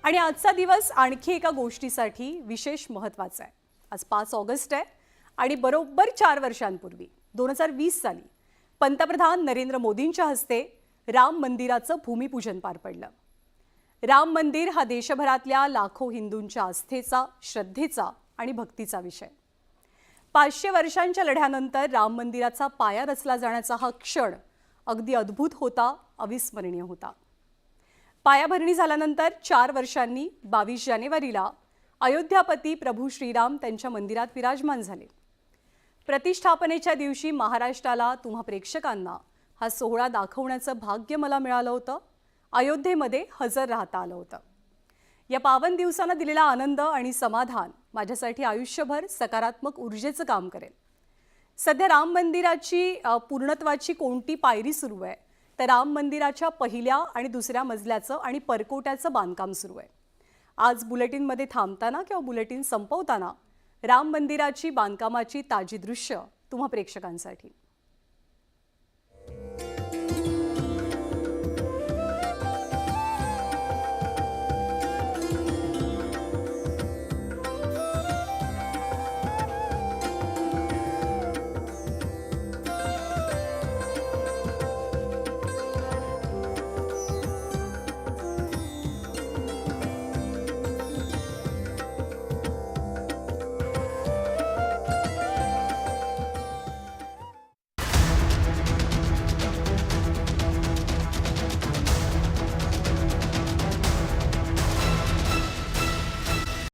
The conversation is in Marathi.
आणि आजचा दिवस आणखी एका गोष्टीसाठी विशेष महत्त्वाचा आहे। आज 5 ऑगस्ट आहे आणि बरोबर 4 वर्षांपूर्वी 2020 साली पंतप्रधान नरेंद्र मोदींच्या हस्ते राम मंदिराचं भूमिपूजन पार पडलं। राम मंदिर हा देशभरातल्या लाखो हिंदूंच्या आस्थेचा, श्रद्धेचा आणि भक्तीचा विषय। 500 वर्षांच्या लढ्यानंतर राम मंदिराचा पाया रचला जाण्याचा हा क्षण अगदी अद्भुत होता, अविस्मरणीय होता। पायाभरणी झाल्यानंतर 4 वर्षांनी 22 जानेवारीला अयोध्यापती प्रभू श्रीराम त्यांच्या मंदिरात विराजमान झाले। प्रतिष्ठापनेच्या दिवशी महाराष्ट्राला, तुम्हा प्रेक्षकांना हा सोहळा दाखवण्याचं भाग्य मला मिळालं होतं। अयोध्येमध्ये हजर राहता आलं होतं। या पावन दिवसांना दिलेला आनंद आणि समाधान माझ्यासाठी आयुष्यभर सकारात्मक ऊर्जेचं काम करेल। सध्या राम मंदिराची पूर्णत्वाची कोणती पायरी सुरू आहे तर राम मंदिराच्या पहिल्या आणि दुसऱ्या मजल्याचं आणि परकोट्याचं बांधकाम सुरू आहे। आज बुलेटिनमध्ये थांबताना किंवा बुलेटिन संपवताना राम मंदिराची बांधकामाची ताजी दृश्य तुम्हा प्रेक्षकांसाठी।